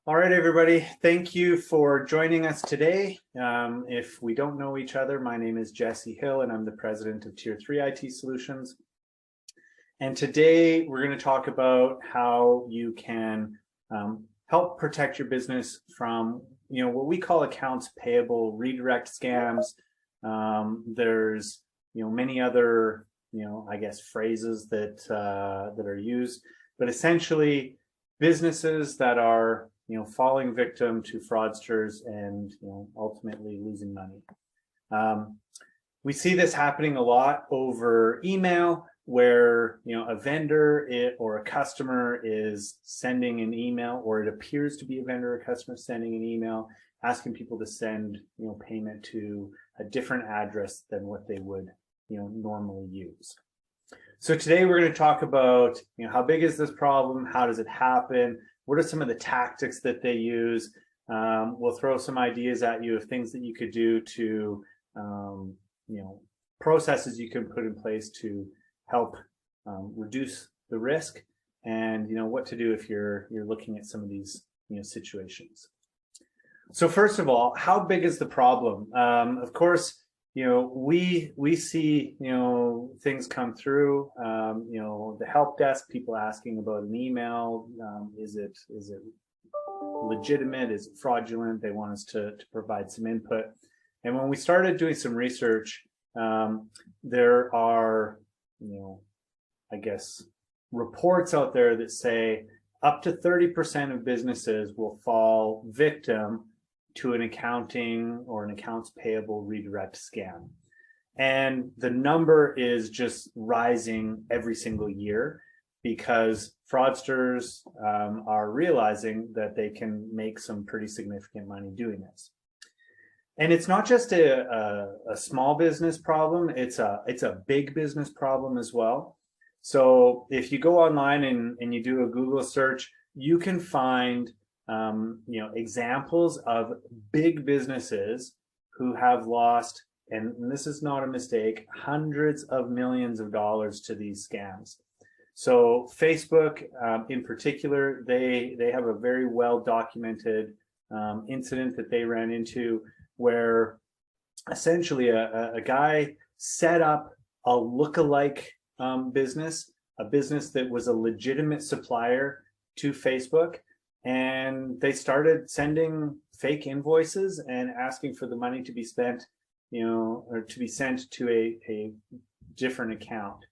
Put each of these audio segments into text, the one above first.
All right, everybody. Thank you for joining us today. If we don't know each other, my name is Jesse Hill, and I'm the president of Tier 3 IT Solutions. And today we're going to talk about how you can help protect your business from, what we call accounts payable redirect scams. There's, many other, I guess phrases that that are used, but essentially businesses that are falling victim to fraudsters and ultimately losing money. We see this happening a lot over email, where a vendor or a customer is sending an email, or it appears to be a vendor or customer sending an email asking people to send payment to a different address than what they would normally use. So today we're going to talk about how big is this problem, how does it happen, what are some of the tactics that they use. We'll throw some ideas at you of things that you could do to processes you can put in place to help reduce the risk, and what to do if you're looking at some of these situations. So first of all, how big is the problem? Of course, we see things come through. The help desk, people asking about an email. Is it legitimate? Is it fraudulent? They want us to provide some input. And when we started doing some research, there are I guess reports out there that say up to 30% of businesses will fall victim to an accounting or an accounts payable redirect scam. And the number is just rising every single year because fraudsters are realizing that they can make some pretty significant money doing this. And it's not just a small business problem, it's a big business problem as well. So if you go online and you do a Google search, you can find examples of big businesses who have lost, and this is not a mistake, hundreds of millions of dollars to these scams. So Facebook in particular, they have a very well documented incident that they ran into where essentially a guy set up a lookalike business, a business that was a legitimate supplier to Facebook, and they started sending fake invoices and asking for the money to be spent, or to be sent to a different account.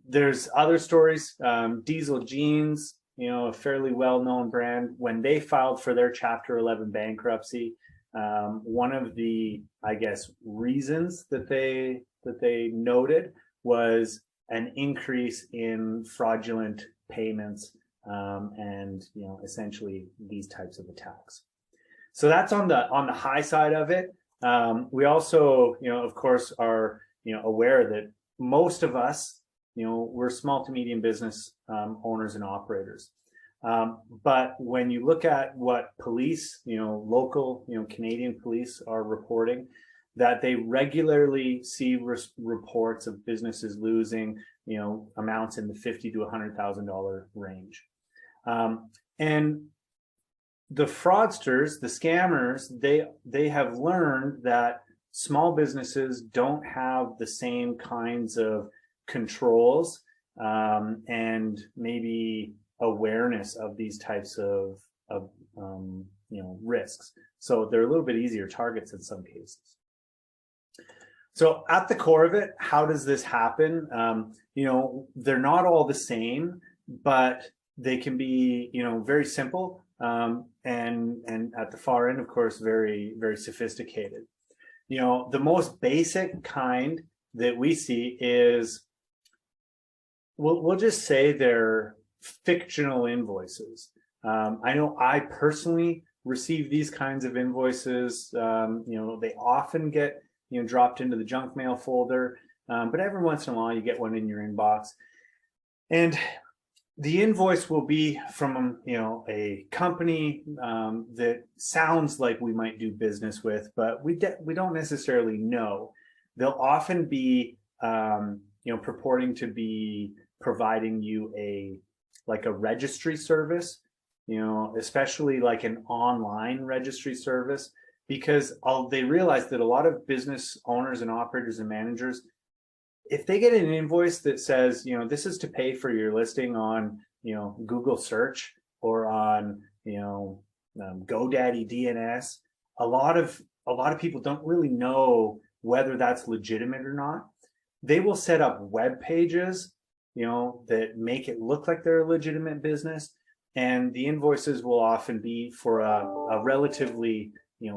There's other stories. Diesel Jeans, a fairly well-known brand, when they filed for their Chapter 11 bankruptcy, one of the, I guess, reasons that they noted was an increase in fraudulent payments and essentially these types of attacks. So that's on the high side of it. We also of course are aware that most of us we're small to medium business owners and operators. But when you look at what police, local, Canadian police are reporting, that they regularly see reports of businesses losing, amounts in the $50,000 to $100,000 range. And the fraudsters, the scammers, they have learned that small businesses don't have the same kinds of controls and maybe awareness of these types of risks. So they're a little bit easier targets in some cases. So at the core of it, how does this happen? They're not all the same, but they can be, very simple, and at the far end, of course, very, very sophisticated. The most basic kind that we see is, we'll just say they're fictional invoices. I know I personally receive these kinds of invoices. They often get dropped into the junk mail folder, but every once in a while you get one in your inbox, and the invoice will be from a company that sounds like we might do business with, but we don't necessarily know. They'll often be purporting to be providing you a registry service especially like an online registry service, because they realize that a lot of business owners and operators and managers, if they get an invoice that says, this is to pay for your listing on, Google search or on, GoDaddy DNS, a lot of people don't really know whether that's legitimate or not. They will set up web pages, that make it look like they're a legitimate business. And the invoices will often be for a relatively,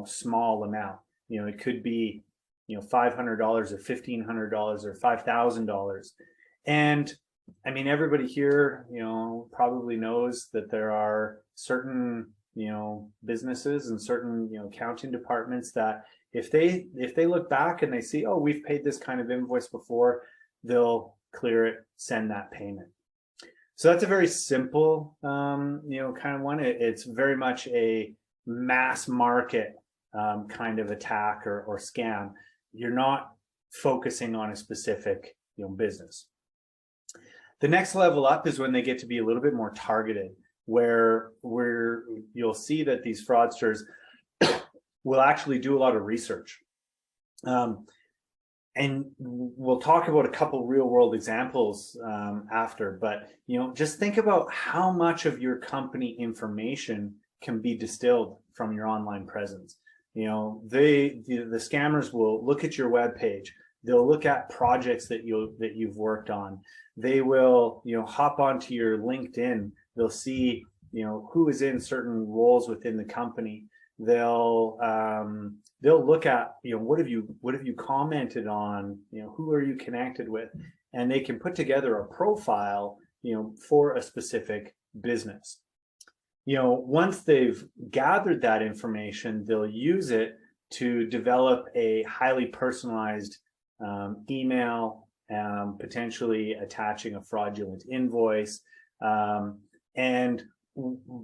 small amount. It could be, $500 or $1,500 or $5,000. And I mean, everybody here, probably knows that there are certain, businesses and certain, accounting departments that if they look back and they see, oh, we've paid this kind of invoice before, they'll clear it, send that payment. So that's a very simple, kind of one. It's very much a mass market kind of attack or scam. You're not focusing on a specific, business. The next level up is when they get to be a little bit more targeted, where you'll see that these fraudsters will actually do a lot of research. And we'll talk about a couple real world examples after, but just think about how much of your company information can be distilled from your online presence. The scammers will look at your web page. They'll look at projects that you've worked on. They will hop onto your LinkedIn. They'll see who is in certain roles within the company. They'll look at what have you commented on, who are you connected with, and they can put together a profile for a specific business. Once they've gathered that information, they'll use it to develop a highly personalized email, potentially attaching a fraudulent invoice, and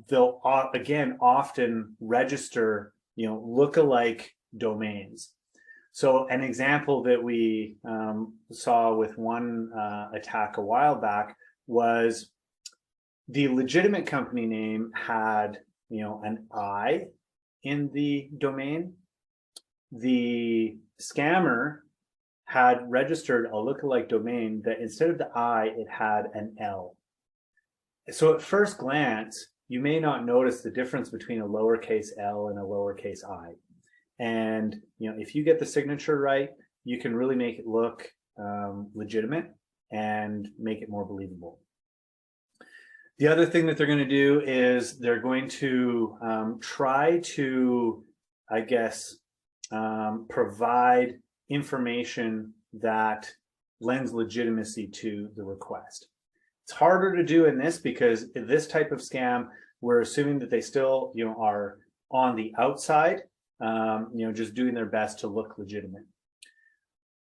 they'll again often register lookalike domains. So an example that we saw with one attack a while back was the legitimate company name had an I in the domain. The scammer had registered a lookalike domain that instead of the I, it had an L. So at first glance, you may not notice the difference between a lowercase l and a lowercase I. And if you get the signature right, you can really make it look legitimate and make it more believable. The other thing that they're going to do is they're going to try to, I guess, provide information that lends legitimacy to the request. It's harder to do in this because in this type of scam, we're assuming that they still, are on the outside, just doing their best to look legitimate.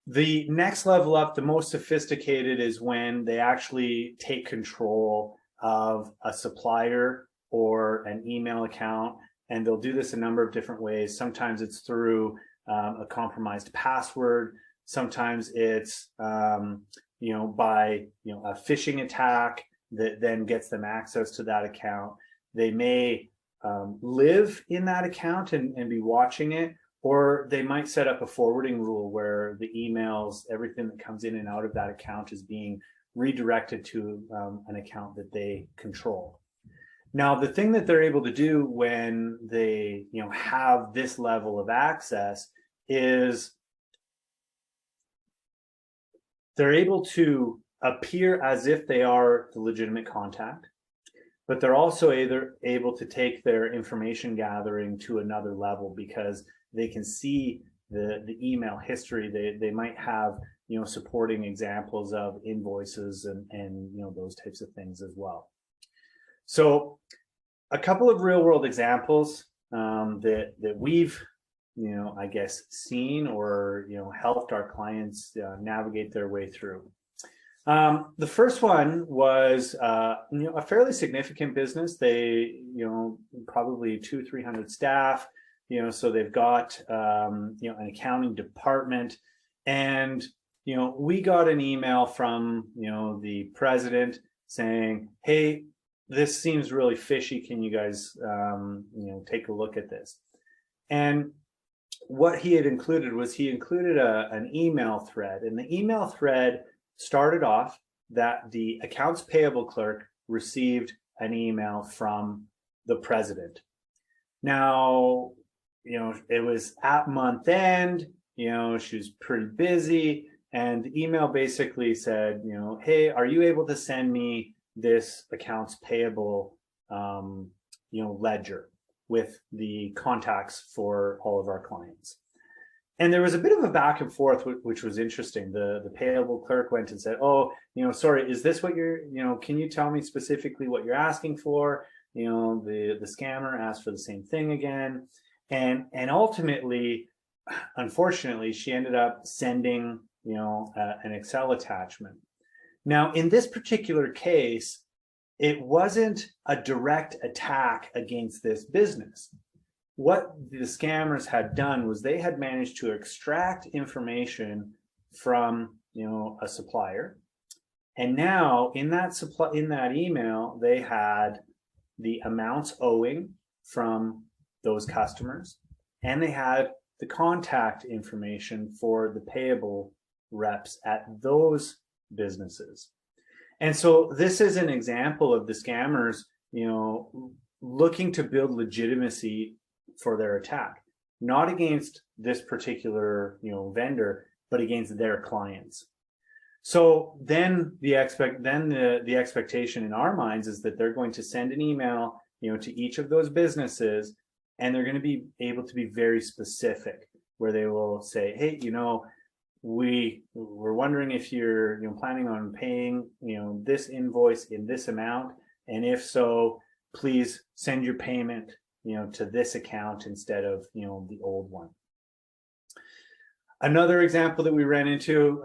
The next level up, the most sophisticated, is when they actually take control of a supplier or an email account, and they'll do this a number of different ways. Sometimes it's through a compromised password. Sometimes it's by a phishing attack that then gets them access to that account. They may live in that account and be watching it, or they might set up a forwarding rule where the emails, everything that comes in and out of that account is being redirected to an account that they control. Now, the thing that they're able to do when they have this level of access is they're able to appear as if they are the legitimate contact, but they're also able to take their information gathering to another level because they can see the email history. They might have supporting examples of invoices and those types of things as well. So a couple of real world examples that we've I guess seen or helped our clients navigate their way through. The first one was a fairly significant business. They probably 200-300 staff. So they've got an accounting department, and we got an email from the president saying, hey, this seems really fishy. Can you guys, take a look at this? And what he had included was he included an email thread, and the email thread started off that the accounts payable clerk received an email from the president. Now, it was at month end, she was pretty busy, and the email basically said, hey, are you able to send me this accounts payable, ledger with the contacts for all of our clients? And there was a bit of a back and forth, which was interesting. The payable clerk went and said, oh, sorry, is this what you're, can you tell me specifically what you're asking for? The scammer asked for the same thing again. And ultimately, unfortunately, she ended up sending, an Excel attachment. Now, in this particular case, it wasn't a direct attack against this business. What the scammers had done was they had managed to extract information from, a supplier. And now in that email, they had the amounts owing from those customers, and they had the contact information for the payable reps at those businesses. And so this is an example of the scammers, looking to build legitimacy for their attack, not against this particular, vendor, but against their clients. So then the expectation in our minds is that they're going to send an email, to each of those businesses, and they're going to be able to be very specific, where they will say, hey, we're wondering if you're planning on paying, this invoice in this amount, and if so, please send your payment, to this account instead of, the old one. Another example that we ran into,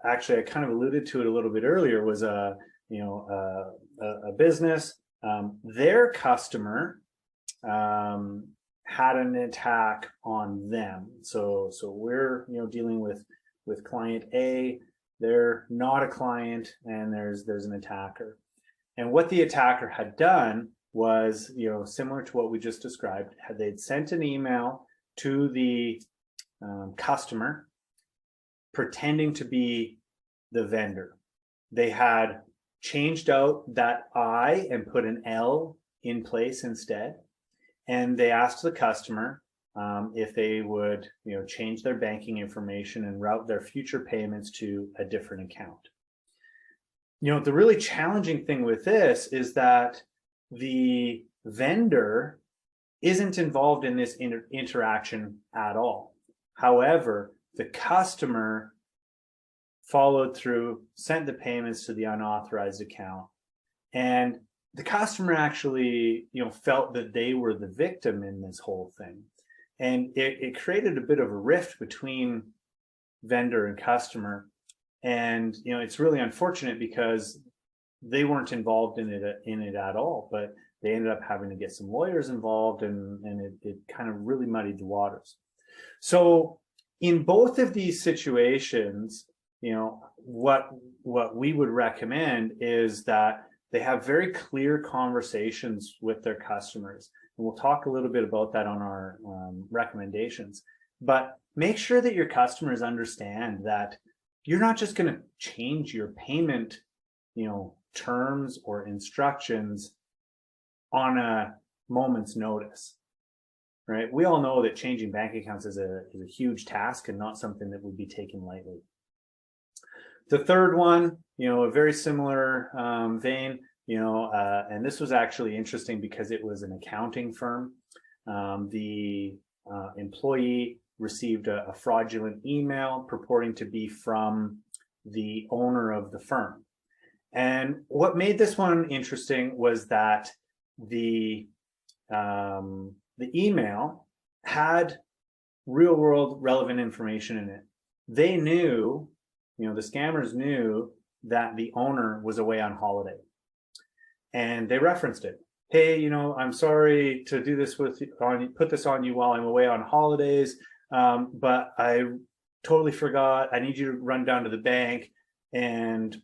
actually I kind of alluded to it a little bit earlier, was a business. Their customer had an attack on them. So we're dealing with client A. They're not a client, and there's an attacker. And what the attacker had done was, similar to what we just described, they'd sent an email to the customer pretending to be the vendor. They had changed out that I and put an L in place instead. And they asked the customer if they would, change their banking information and route their future payments to a different account. The really challenging thing with this is that the vendor isn't involved in this interaction at all. However, the customer followed through, sent the payments to the unauthorized account, and the customer actually, felt that they were the victim in this whole thing. And it created a bit of a rift between vendor and customer. And, it's really unfortunate because they weren't involved in it at all, but they ended up having to get some lawyers involved, and it kind of really muddied the waters. So in both of these situations, what we would recommend is that they have very clear conversations with their customers. And we'll talk a little bit about that on our recommendations. But make sure that your customers understand that you're not just going to change your payment, terms or instructions on a moment's notice, right? We all know that changing bank accounts is a huge task and not something that would be taken lightly. The third one, a very similar vein, and this was actually interesting because it was an accounting firm. The employee received a fraudulent email purporting to be from the owner of the firm. And what made this one interesting was that the email had real world relevant information in it. They knew, the scammers knew that the owner was away on holiday, and they referenced it. Hey, I'm sorry to do this put this on you while I'm away on holidays, but I totally forgot. I need you to run down to the bank and,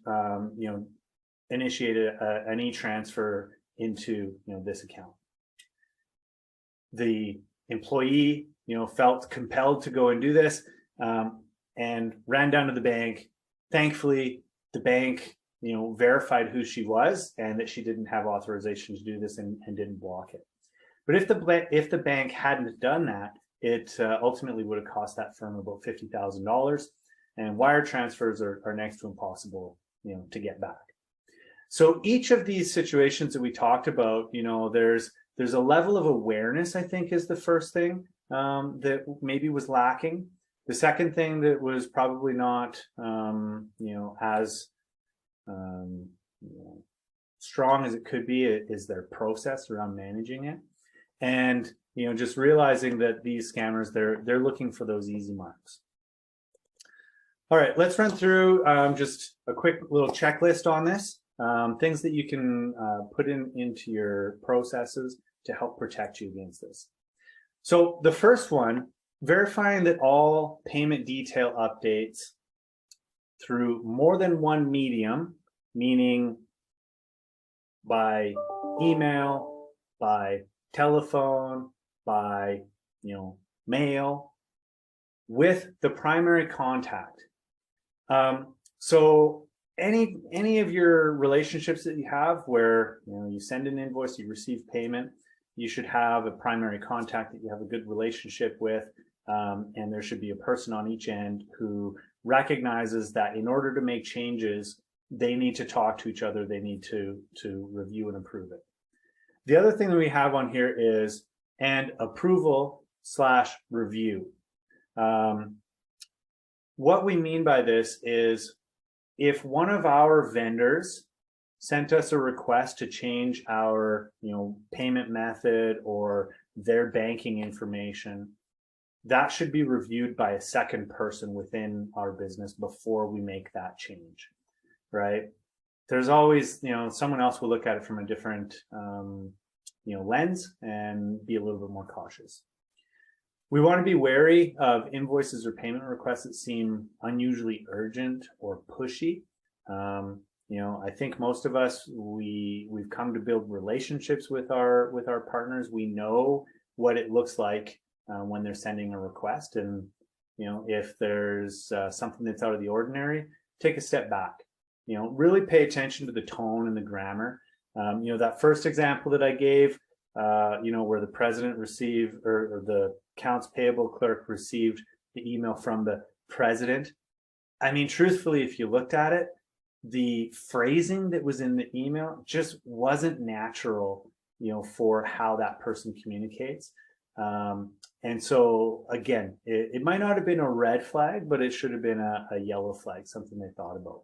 initiated an e-transfer into this account. The employee felt compelled to go and do this, and ran down to the bank. Thankfully, the bank verified who she was and that she didn't have authorization to do this and didn't block it. But if the bank hadn't done that, it ultimately would have cost that firm about $50,000, and wire transfers are next to impossible to get back. So each of these situations that we talked about, there's a level of awareness, I think, is the first thing that maybe was lacking. The second thing that was probably not as strong as it could be is their process around managing it. And just realizing that these scammers, they're looking for those easy marks. All right, let's run through just a quick little checklist on this. Things that you can put into your processes to help protect you against this. So the first one, verifying that all payment detail updates through more than one medium, meaning by email, by telephone, by mail, with the primary contact. So any of your relationships that you have where you send an invoice, you receive payment, you should have a primary contact that you have a good relationship with, and there should be a person on each end who recognizes that in order to make changes, they need to talk to each other, they need to review and approve it. The other thing that we have on here is and approval/review. What we mean by this is if one of our vendors sent us a request to change our payment method or their banking information, that should be reviewed by a second person within our business before we make that change, right? There's always someone else will look at it from a different lens and be a little bit more cautious. We want to be wary of invoices or payment requests that seem unusually urgent or pushy. I think most of us, we've come to build relationships with our partners. We know what it looks like when they're sending a request, and if there's something that's out of the ordinary, take a step back. Really pay attention to the tone and the grammar. That first example that I gave, where the president received or the accounts payable clerk received the email from the president. I mean, truthfully, if you looked at it, the phrasing that was in the email just wasn't natural, for how that person communicates. And so again, it might not have been a red flag, but it should have been a yellow flag, something they thought about.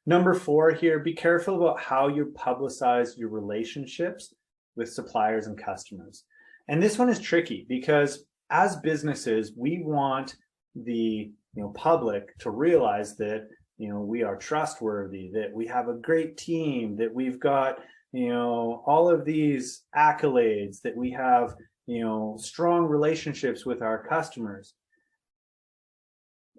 Number 4 here, be careful about how you publicize your relationships with suppliers and customers. And this one is tricky because as businesses, we want the public to realize that we are trustworthy, that we have a great team, that we've got all of these accolades, that we have strong relationships with our customers.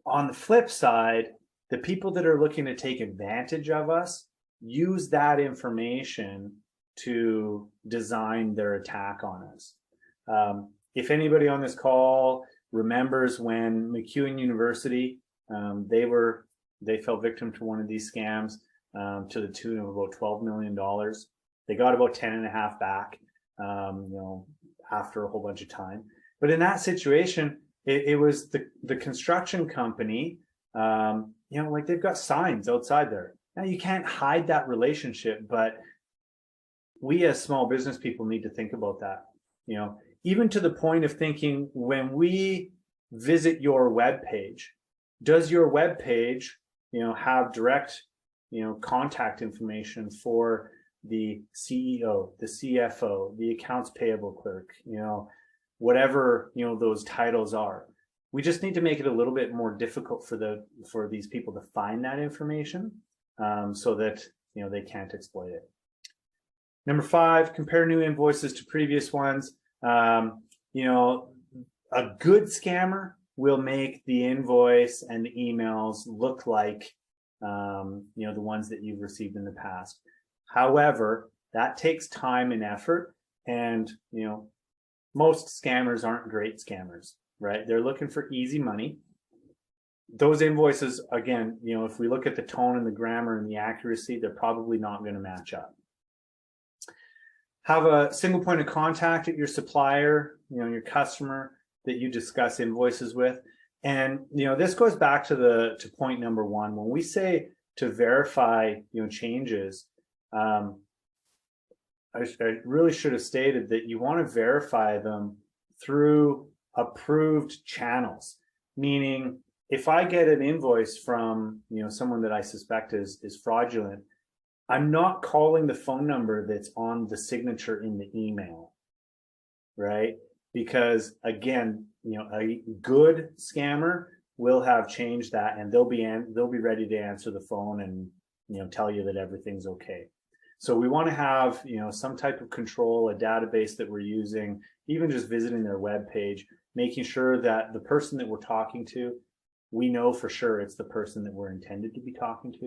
On the flip side, the people that are looking to take advantage of us use that information to design their attack on us. If anybody on this call remembers when MacEwan University, they fell victim to one of these scams to the tune of about $12 million. They got about 10.5 back, after a whole bunch of time. But in that situation, it was the construction company, like they've got signs outside there. Now you can't hide that relationship, but we as small business people need to think about that. Even to the point of thinking, when we visit your web page, does your web page, have direct, contact information for the CEO, the CFO, the accounts payable clerk, whatever, those titles are. We just need to make it a little bit more difficult for these people to find that information, so that, they can't exploit it. Number 5, compare new invoices to previous ones. A good scammer will make the invoice and the emails look like you know, the ones that you've received in the past. However, that takes time and effort, and you know, most scammers aren't great scammers, right? They're looking for easy money. Those invoices, again, you know, if we look at the tone and the grammar and the accuracy, they're probably not going to match up. Have a single point of contact at your supplier, you know, your customer that you discuss invoices with. And, you know, this goes back to point number one. When we say to verify, you know, changes, I really should have stated that you want to verify them through approved channels, meaning if I get an invoice from, you know, someone that I suspect is fraudulent, I'm not calling the phone number that's on the signature in the email, right? Because again, you know, a good scammer will have changed that, and they'll be ready to answer the phone and, you know, tell you that everything's okay. So we want to have, you know, some type of control, a database that we're using, even just visiting their web page, making sure that the person that we're talking to, we know for sure it's the person that we're intended to be talking to.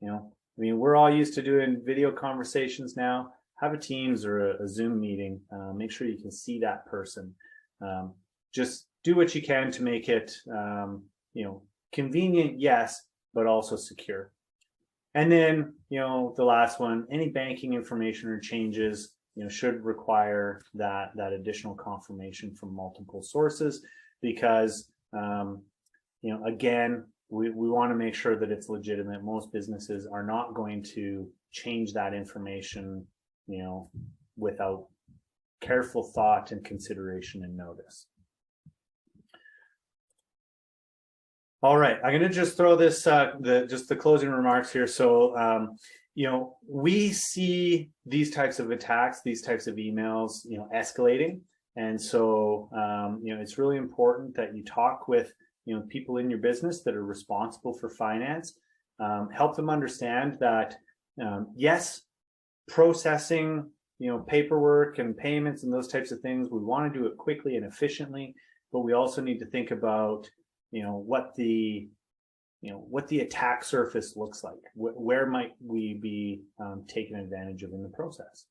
You know, I mean, we're all used to doing video conversations now. Have a Teams or a Zoom meeting. Make sure you can see that person. Just do what you can to make it, you know, convenient, yes, but also secure. And then, you know, the last one, any banking information or changes, you know, should require that additional confirmation from multiple sources, because, you know, again, we want to make sure that it's legitimate. Most businesses are not going to change that information, you know, without careful thought and consideration and notice. All right, I'm going to just throw this, just the closing remarks here. So, you know, we see these types of attacks, these types of emails, you know, escalating. And so, you know, it's really important that you talk with, you know, people in your business that are responsible for finance, help them understand that, yes, processing, you know, paperwork and payments and those types of things, we want to do it quickly and efficiently, but we also need to think about, you know, what the attack surface looks like. Where might we be taken advantage of in the process?